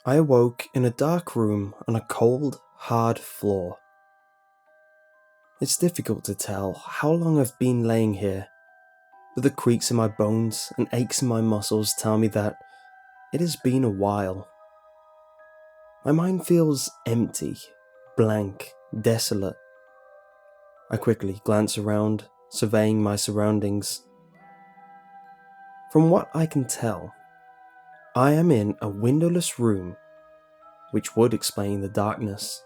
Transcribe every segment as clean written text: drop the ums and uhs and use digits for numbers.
I awoke in a dark room on a cold, hard floor. It's difficult to tell how long I've been laying here, but the creaks in my bones and aches in my muscles tell me that it has been a while. My mind feels empty, blank, desolate. I quickly glance around, surveying my surroundings. From what I can tell, I am in a windowless room, which would explain the darkness.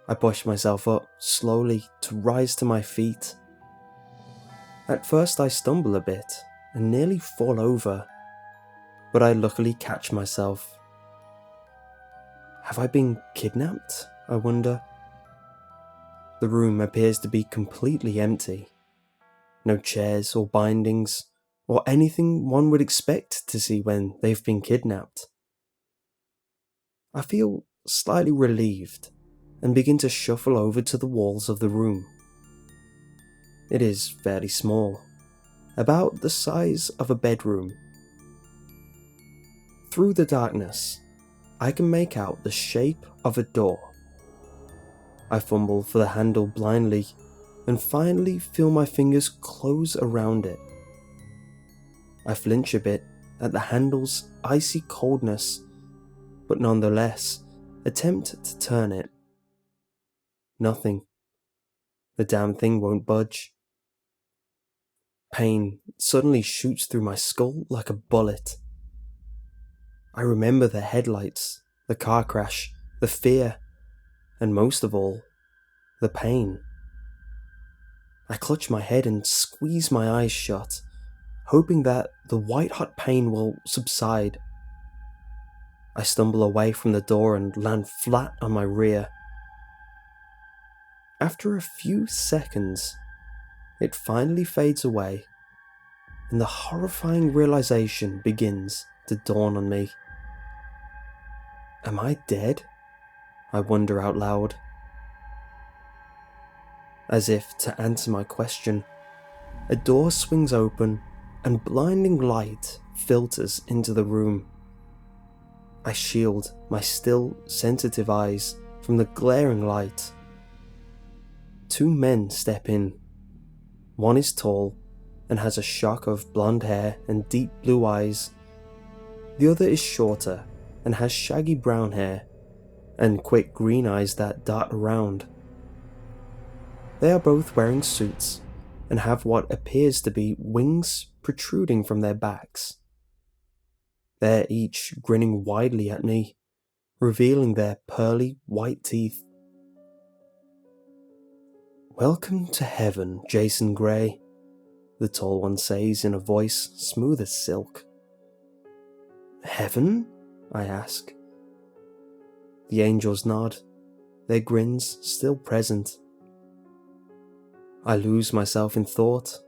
I push myself up slowly to rise to my feet. At first I stumble a bit and nearly fall over, but I luckily catch myself. Have I been kidnapped? I wonder. The room appears to be completely empty. No chairs or bindings, or anything one would expect to see when they've been kidnapped. I feel slightly relieved and begin to shuffle over to the walls of the room. It is fairly small, about the size of a bedroom. Through the darkness, I can make out the shape of a door. I fumble for the handle blindly and finally feel my fingers close around it. I flinch a bit at the handle's icy coldness, but nonetheless attempt to turn it. Nothing. The damn thing won't budge. Pain suddenly shoots through my skull like a bullet. I remember the headlights, the car crash, the fear, and most of all, the pain. I clutch my head and squeeze my eyes shut, hoping that the white-hot pain will subside. I stumble away from the door and land flat on my rear. After a few seconds, it finally fades away, and the horrifying realization begins to dawn on me. Am I dead? I wonder out loud. As if to answer my question, a door swings open and blinding light filters into the room. I shield my still sensitive eyes from the glaring light. Two men step in. One is tall and has a shock of blonde hair and deep blue eyes. The other is shorter and has shaggy brown hair and quick green eyes that dart around. They are both wearing suits and have what appears to be wings protruding from their backs. They're each grinning widely at me, revealing their pearly white teeth. "Welcome to heaven, Jason Gray," the tall one says in a voice smooth as silk. "Heaven?" I ask. The angels nod, their grins still present. I lose myself in thought.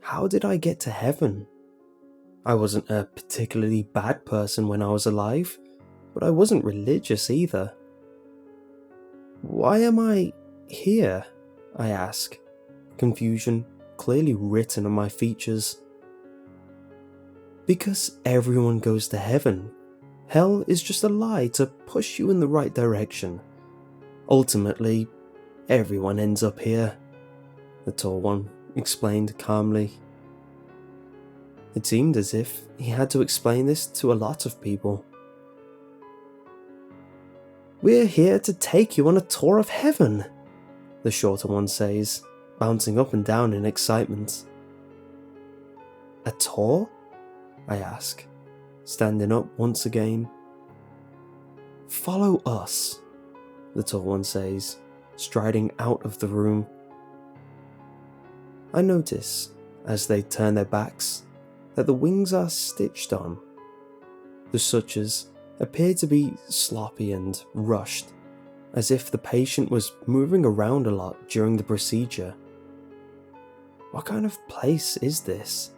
How did I get to heaven? I wasn't a particularly bad person when I was alive, but I wasn't religious either. Why am I here? I ask, confusion clearly written on my features. Because everyone goes to heaven. Hell is just a lie to push you in the right direction. Ultimately, everyone ends up here, the tall one explained calmly. It seemed as if he had to explain this to a lot of people. "We're here to take you on a tour of heaven," the shorter one says, bouncing up and down in excitement. "A tour?" I ask, standing up once again. "Follow us," the tall one says, striding out of the room. I notice, as they turn their backs, that the wings are stitched on. The sutures appear to be sloppy and rushed, as if the patient was moving around a lot during the procedure. What kind of place is this?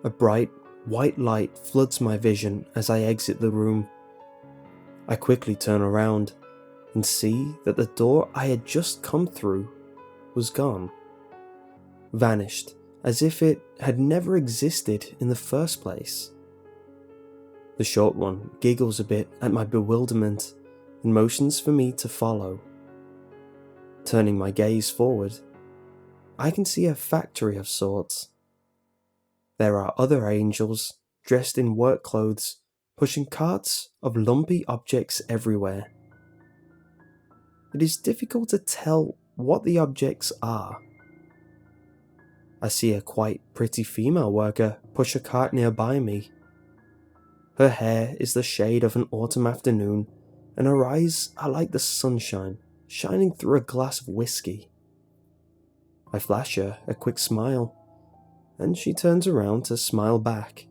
A bright, white light floods my vision as I exit the room. I quickly turn around and see that the door I had just come through was gone. Vanished, as if it had never existed in the first place. The short one giggles a bit at my bewilderment and motions for me to follow. Turning my gaze forward, I can see a factory of sorts. There are other angels dressed in work clothes, pushing carts of lumpy objects everywhere. It is difficult to tell what the objects are. I see a quite pretty female worker push a cart nearby me. Her hair is the shade of an autumn afternoon, and her eyes are like the sunshine shining through a glass of whiskey. I flash her a quick smile, and she turns around to smile back.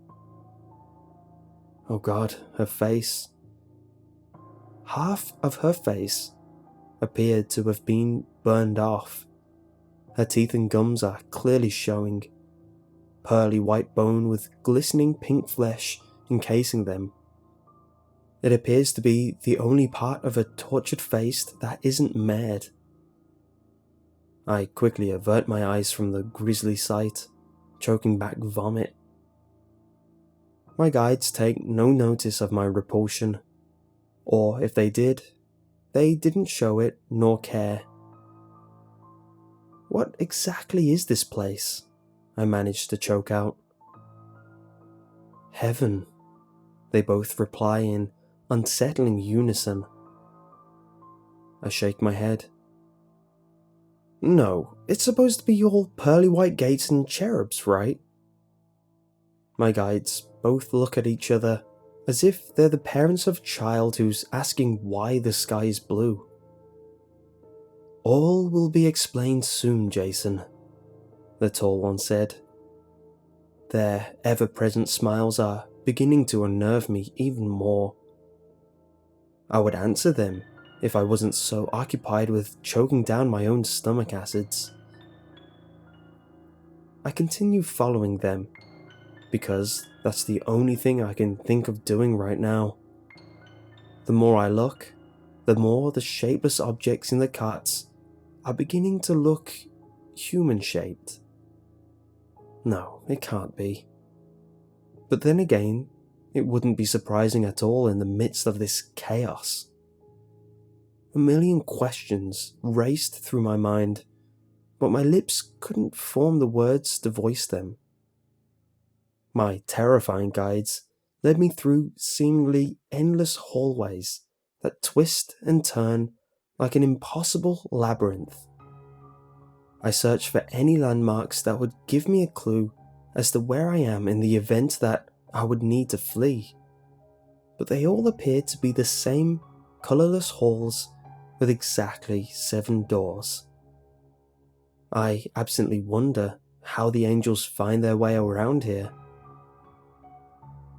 Oh God, her face. Half of her face appeared to have been burned off. Her teeth and gums are clearly showing, pearly white bone with glistening pink flesh encasing them. It appears to be the only part of a tortured face that isn't marred. I quickly avert my eyes from the grisly sight, choking back vomit. My guides take no notice of my repulsion, or if they did, they didn't show it nor care. What exactly is this place? I managed to choke out. Heaven, they both reply in unsettling unison. I shake my head. No, it's supposed to be all pearly white gates and cherubs, right? My guides both look at each other as if they're the parents of a child who's asking why the sky is blue. All will be explained soon, Jason, the tall one said. Their ever-present smiles are beginning to unnerve me even more. I would answer them if I wasn't so occupied with choking down my own stomach acids. I continue following them, because that's the only thing I can think of doing right now. The more I look, the more the shapeless objects in the carts are beginning to look human-shaped. No, it can't be. But then again, it wouldn't be surprising at all in the midst of this chaos. A million questions raced through my mind, but my lips couldn't form the words to voice them. My terrifying guides led me through seemingly endless hallways that twist and turn like an impossible labyrinth. I searched for any landmarks that would give me a clue as to where I am in the event that I would need to flee, but they all appeared to be the same colourless halls with exactly 7 doors. I absently wonder how the angels find their way around here.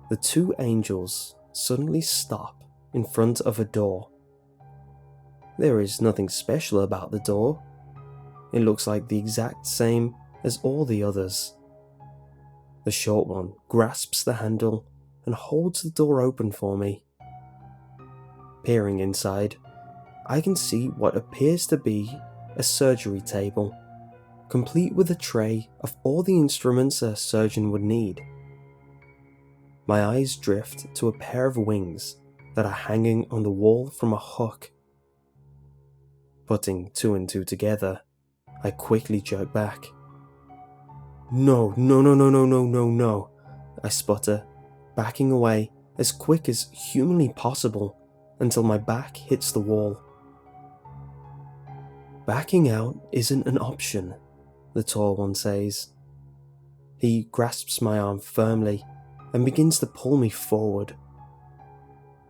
The 2 angels suddenly stop in front of a door. There is nothing special about the door. It looks like the exact same as all the others. The short one grasps the handle and holds the door open for me. Peering inside, I can see what appears to be a surgery table, complete with a tray of all the instruments a surgeon would need. My eyes drift to a pair of wings that are hanging on the wall from a hook. Putting 2 and 2 together, I quickly jerk back. No, I sputter, backing away as quick as humanly possible until my back hits the wall. Backing out isn't an option, the tall one says. He grasps my arm firmly and begins to pull me forward.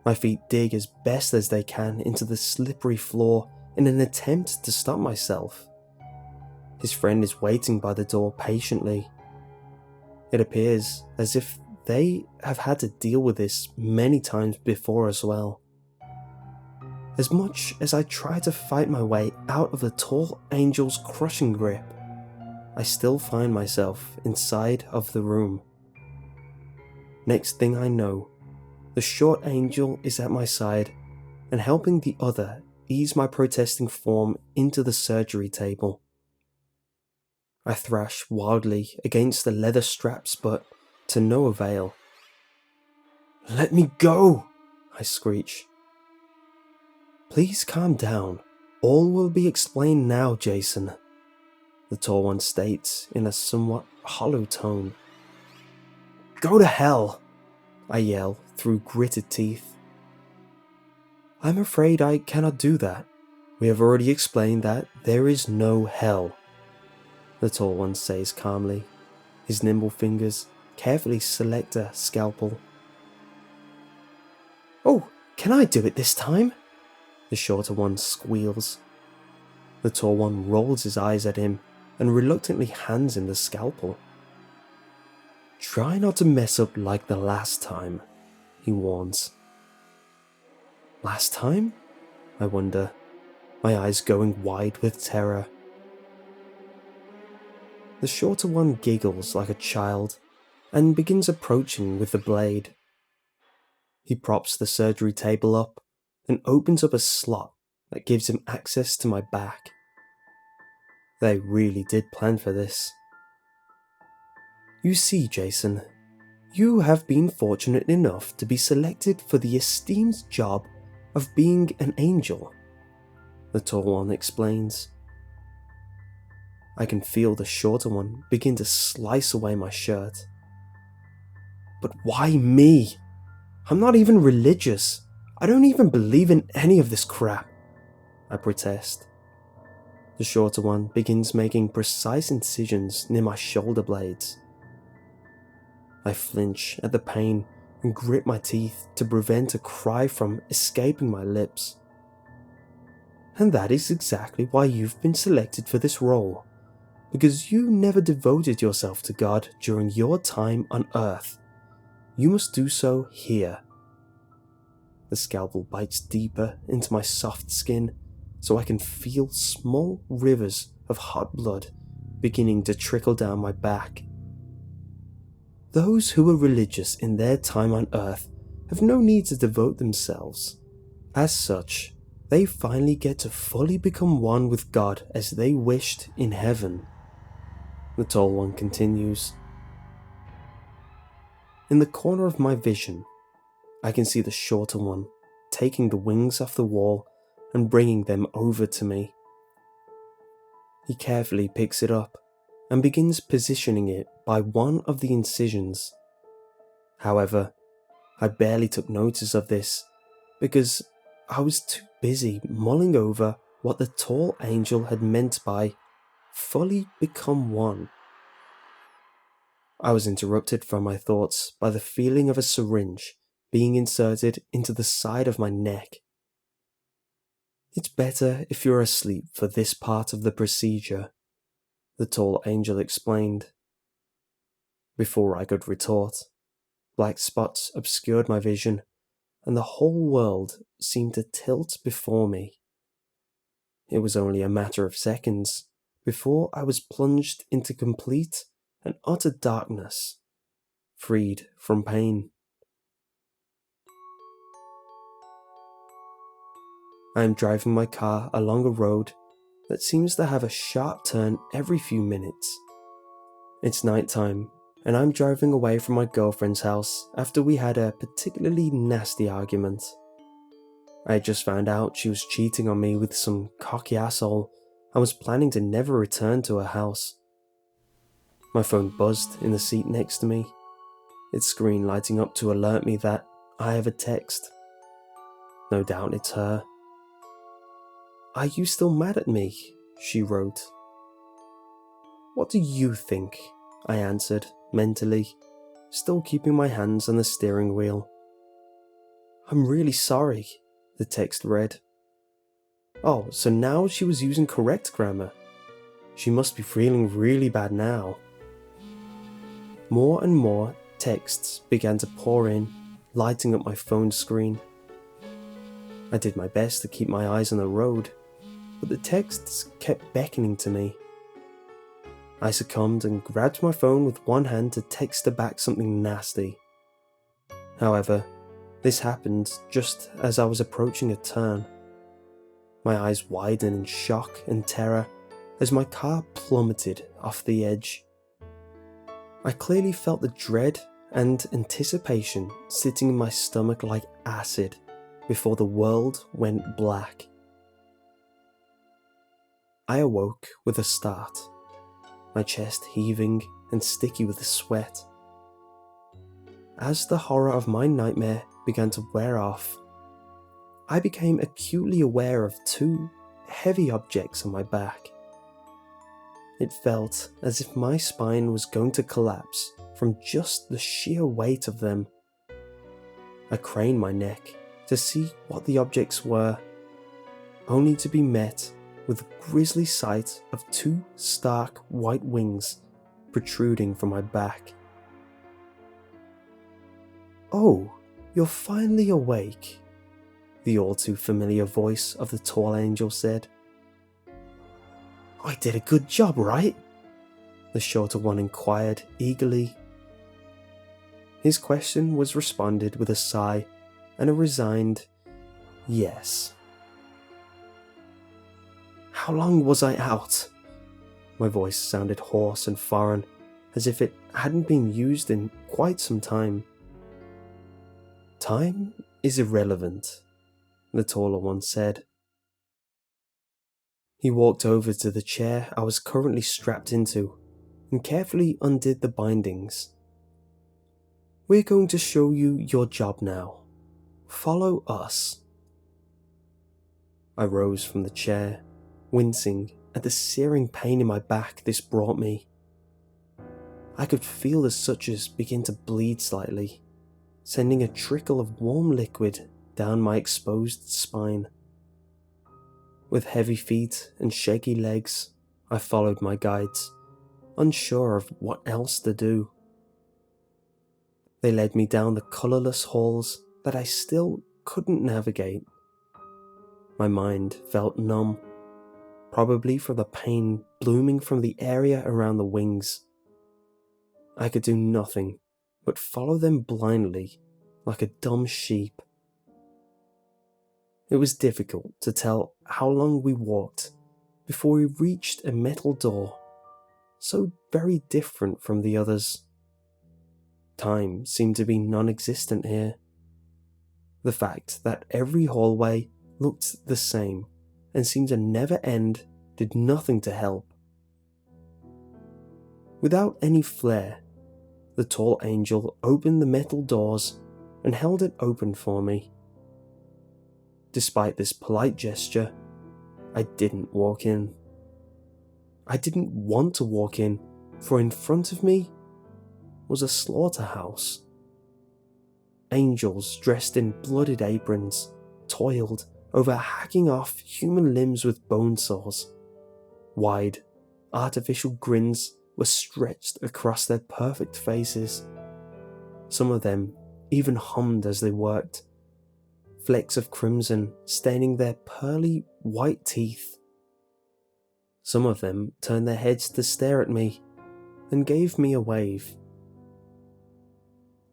My feet dig as best as they can into the slippery floor in an attempt to stop myself. His friend is waiting by the door patiently. It appears as if they have had to deal with this many times before as well. As much as I try to fight my way out of the tall angel's crushing grip, I still find myself inside of the room. Next thing I know, the short angel is at my side and helping the other ease my protesting form into the surgery table. I thrash wildly against the leather straps, but to no avail. Let me go, I screech. Please calm down. All will be explained now, Jason, the tall one states in a somewhat hollow tone. Go to hell, I yell through gritted teeth. I'm afraid I cannot do that. We have already explained that there is no hell, the tall one says calmly. His nimble fingers carefully select a scalpel. Oh, can I do it this time? The shorter one squeals. The tall one rolls his eyes at him and reluctantly hands him the scalpel. Try not to mess up like the last time, he warns. Last time? I wonder, my eyes going wide with terror. The shorter one giggles like a child and begins approaching with the blade. He props the surgery table up and opens up a slot that gives him access to my back. They really did plan for this. You see, Jason, you have been fortunate enough to be selected for the esteemed job of being an angel, the tall one explains. I can feel the shorter one begin to slice away my shirt. But why me? I'm not even religious. I don't even believe in any of this crap, I protest. The shorter one begins making precise incisions near my shoulder blades. I flinch at the pain and grit my teeth to prevent a cry from escaping my lips. And that is exactly why you've been selected for this role, because you never devoted yourself to God during your time on Earth. You must do so here. The scalpel bites deeper into my soft skin so I can feel small rivers of hot blood beginning to trickle down my back. Those who are religious in their time on Earth have no need to devote themselves. As such, they finally get to fully become one with God as they wished in heaven. The tall one continues. In the corner of my vision, I can see the shorter one taking the wings off the wall and bringing them over to me. He carefully picks it up and begins positioning it by one of the incisions. However, I barely took notice of this because I was too busy mulling over what the tall angel had meant by fully become one. I was interrupted from my thoughts by the feeling of a syringe being inserted into the side of my neck. It's better if you're asleep for this part of the procedure, the tall angel explained. Before I could retort, black spots obscured my vision, and the whole world seemed to tilt before me. It was only a matter of seconds before I was plunged into complete and utter darkness, freed from pain. I am driving my car along a road that seems to have a sharp turn every few minutes. It's nighttime, and I'm driving away from my girlfriend's house after we had a particularly nasty argument. I had just found out she was cheating on me with some cocky asshole and was planning to never return to her house. My phone buzzed in the seat next to me, its screen lighting up to alert me that I have a text. No doubt it's her. Are you still mad at me? She wrote. What do you think? I answered, mentally, still keeping my hands on the steering wheel. I'm really sorry, the text read. Oh, so now she was using correct grammar. She must be feeling really bad now. More and more texts began to pour in, lighting up my phone screen. I did my best to keep my eyes on the road, but the texts kept beckoning to me. I succumbed and grabbed my phone with one hand to text her back something nasty. However, this happened just as I was approaching a turn. My eyes widened in shock and terror as my car plummeted off the edge. I clearly felt the dread and anticipation sitting in my stomach like acid before the world went black. I awoke with a start, my chest heaving and sticky with sweat. As the horror of my nightmare began to wear off, I became acutely aware of two heavy objects on my back. It felt as if my spine was going to collapse from just the sheer weight of them. I craned my neck to see what the objects were, only to be met with the grisly sight of two stark white wings protruding from my back. "Oh, you're finally awake," the all too familiar voice of the tall angel said. "I did a good job, right?" the shorter one inquired eagerly. His question was responded with a sigh and a resigned yes. "How long was I out?" My voice sounded hoarse and foreign, as if it hadn't been used in quite some time. "Time is irrelevant," the taller one said. He walked over to the chair I was currently strapped into and carefully undid the bindings. "We're going to show you your job now. Follow us." I rose from the chair, wincing at the searing pain in my back this brought me. I could feel the sutures begin to bleed slightly, sending a trickle of warm liquid down my exposed spine. With heavy feet and shaky legs, I followed my guides, unsure of what else to do. They led me down the colourless halls that I still couldn't navigate. My mind felt numb, probably from the pain blooming from the area around the wings. I could do nothing but follow them blindly, like a dumb sheep. It was difficult to tell how long we walked before we reached a metal door, so very different from the others. Time seemed to be non-existent here. The fact that every hallway looked the same and seemed to never end did nothing to help. Without any flair, the tall angel opened the metal doors and held it open for me. Despite this polite gesture, I didn't walk in. I didn't want to walk in, for in front of me was a slaughterhouse. Angels dressed in blooded aprons toiled over hacking off human limbs with bone saws. Wide, artificial grins were stretched across their perfect faces. Some of them even hummed as they worked, flecks of crimson staining their pearly white teeth. Some of them turned their heads to stare at me and gave me a wave.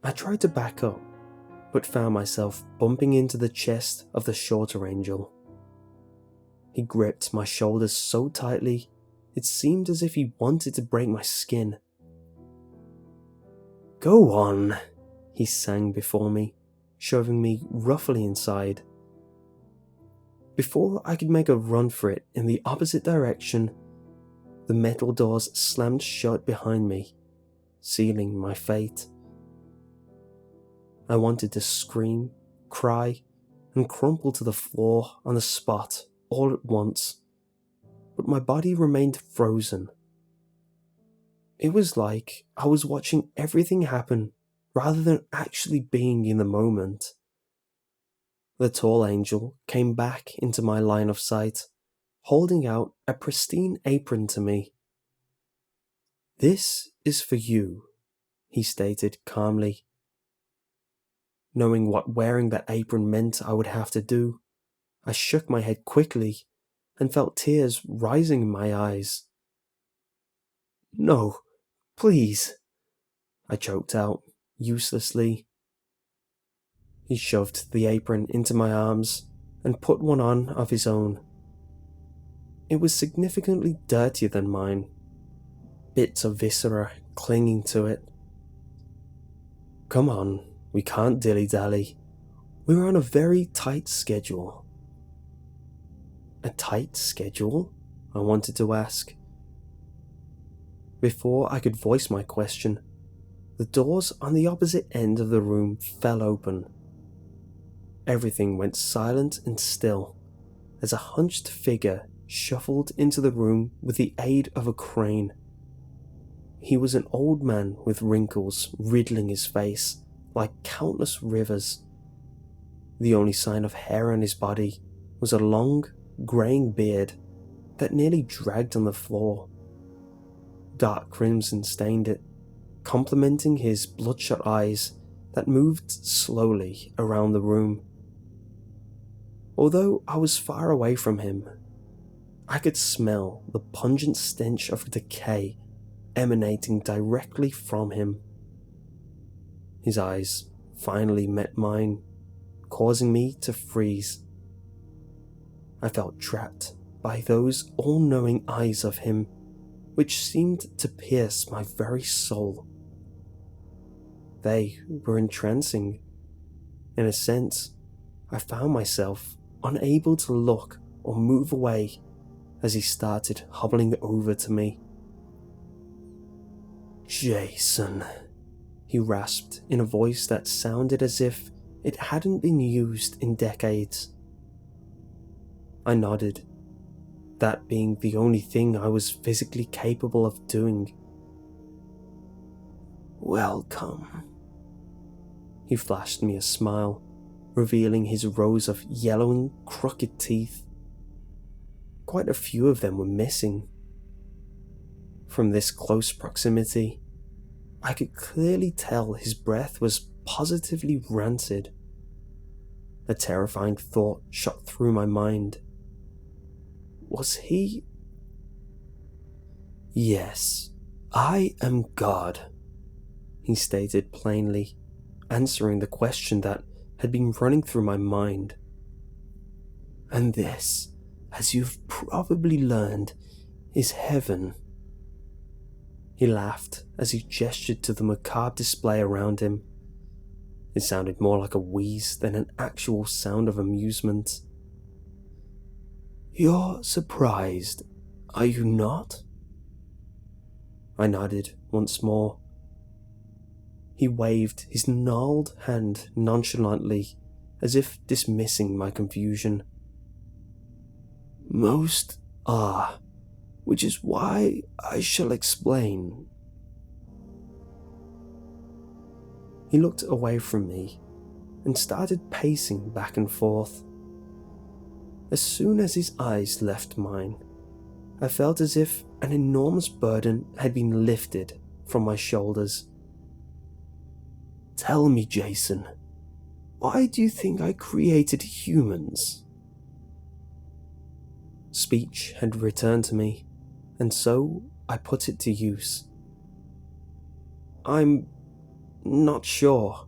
I tried to back up, but found myself bumping into the chest of the shorter angel. He gripped my shoulders so tightly, it seemed as if he wanted to break my skin. "Go on," he sang before me, shoving me roughly inside. Before I could make a run for it in the opposite direction, the metal doors slammed shut behind me, sealing my fate. I wanted to scream, cry, and crumple to the floor on the spot all at once, but my body remained frozen. It was like I was watching everything happen rather than actually being in the moment. The tall angel came back into my line of sight, holding out a pristine apron to me. "This is for you," he stated calmly. Knowing what wearing that apron meant I would have to do, I shook my head quickly and felt tears rising in my eyes. "No, please," I choked out, uselessly. He shoved the apron into my arms and put one on of his own. It was significantly dirtier than mine, bits of viscera clinging to it. come on, we can't dilly-dally. We're on a very tight schedule. A tight schedule? I wanted to ask. Before I could voice my question, the doors on the opposite end of the room fell open. Everything went silent and still as a hunched figure shuffled into the room with the aid of a crane. He was an old man with wrinkles riddling his face like countless rivers. The only sign of hair on his body was a long, greying beard that nearly dragged on the floor. Dark crimson stained it, complementing his bloodshot eyes that moved slowly around the room. Although I was far away from him, I could smell the pungent stench of decay emanating directly from him. His eyes finally met mine, causing me to freeze. I felt trapped by those all-knowing eyes of him, which seemed to pierce my very soul. They were entrancing. In a sense, I found myself unable to look or move away as he started hobbling over to me. "Jason," he rasped in a voice that sounded as if it hadn't been used in decades. I nodded, that being the only thing I was physically capable of doing. "Welcome." He flashed me a smile, revealing his rows of yellowing, crooked teeth. Quite a few of them were missing. From this close proximity, I could clearly tell his breath was positively rancid. A terrifying thought shot through my mind. Was he? "Yes, I am God," he stated plainly, answering the question that had been running through my mind. "And this, as you've probably learned, is heaven." He laughed as he gestured to the macabre display around him. It sounded more like a wheeze than an actual sound of amusement. "You're surprised, are you not?" I nodded once more. He waved his gnarled hand nonchalantly, as if dismissing my confusion. "Most are, which is why I shall explain." He looked away from me and started pacing back and forth. As soon as his eyes left mine, I felt as if an enormous burden had been lifted from my shoulders. "Tell me, Jason, why do you think I created humans?" Speech had returned to me, and so I put it to use. "I'm not sure,"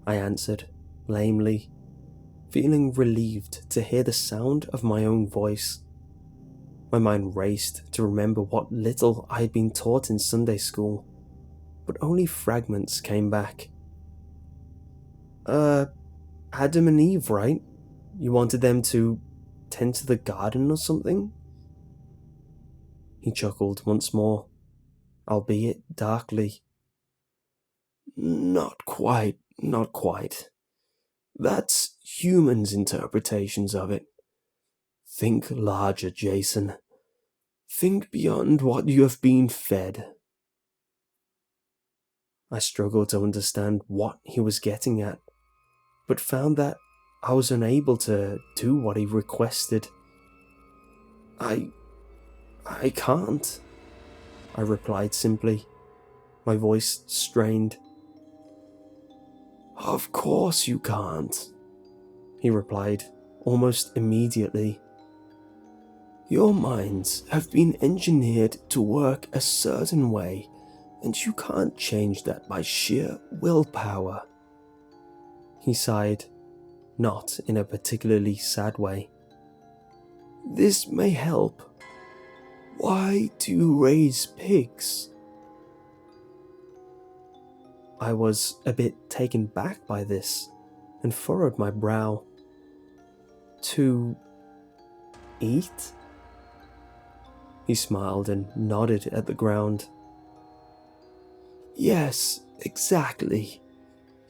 I answered lamely, feeling relieved to hear the sound of my own voice. My mind raced to remember what little I had been taught in Sunday school, but only fragments came back. Adam and Eve, right? You wanted them to tend to the garden or something?" He chuckled once more, albeit darkly. Not quite. That's humans' interpretations of it. Think larger, Jason. Think beyond what you have been fed." I struggled to understand what he was getting at, but found that I was unable to do what he requested. I can't," I replied simply, my voice strained. "Of course you can't," he replied almost immediately. "Your minds have been engineered to work a certain way, and you can't change that by sheer willpower." He sighed, not in a particularly sad way. "This may help. Why do you raise pigs?" I was a bit taken back by this and furrowed my brow. To eat? He smiled and nodded at the ground. Yes, exactly.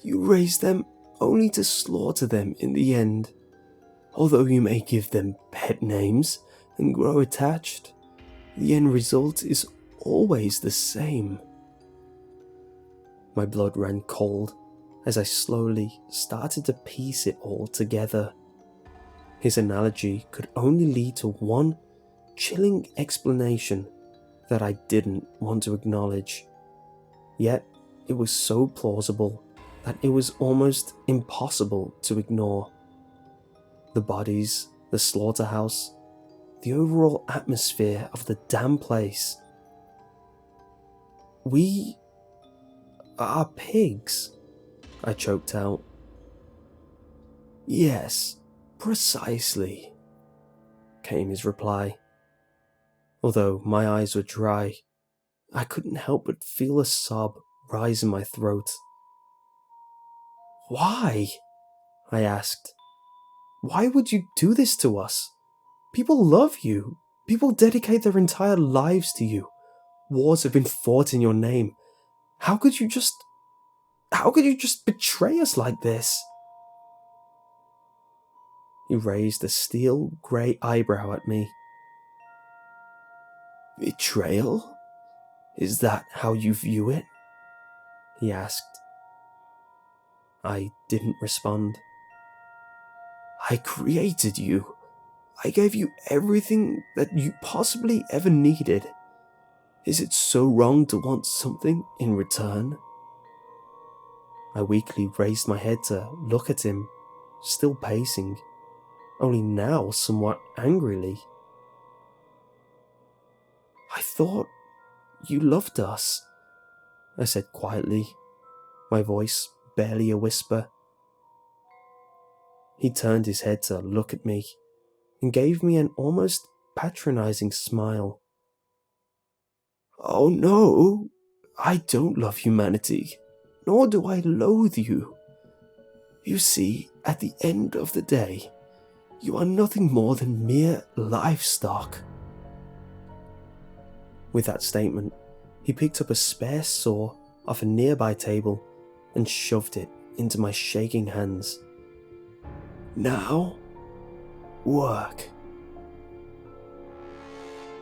You raise them only to slaughter them in the end. Although you may give them pet names and grow attached, the end result is always the same. My blood ran cold as I slowly started to piece it all together. His analogy could only lead to one chilling explanation that I didn't want to acknowledge. Yet it was so plausible that it was almost impossible to ignore. The bodies, the slaughterhouse, the overall atmosphere of the damn place. We are pigs, I choked out. Yes, precisely, came his reply. Although my eyes were dry, I couldn't help but feel a sob rise in my throat. Why? I asked. Why would you do this to us? People love you. People dedicate their entire lives to you. Wars have been fought in your name. How could you just betray us like this? He raised a steel grey eyebrow at me. Betrayal? Is that how you view it? He asked. I didn't respond. I created you. I gave you everything that you possibly ever needed. Is it so wrong to want something in return? I weakly raised my head to look at him, still pacing, only now somewhat angrily. I thought you loved us, I said quietly, my voice barely a whisper. He turned his head to look at me and gave me an almost patronizing smile. Oh no, I don't love humanity, nor do I loathe you. You see, at the end of the day, you are nothing more than mere livestock. With that statement, he picked up a spare saw off a nearby table and shoved it into my shaking hands. Now, work.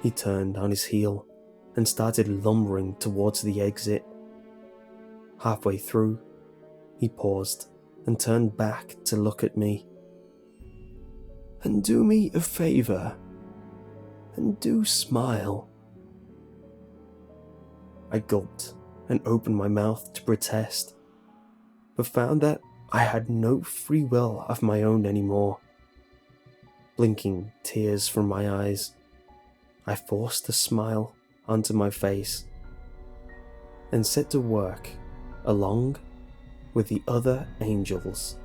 He turned on his heel and started lumbering towards the exit. Halfway through, he paused and turned back to look at me. And do me a favor, and do smile. I gulped and opened my mouth to protest, but found that I had no free will of my own anymore. Blinking tears from my eyes, I forced a smile onto my face and set to work along with the other angels.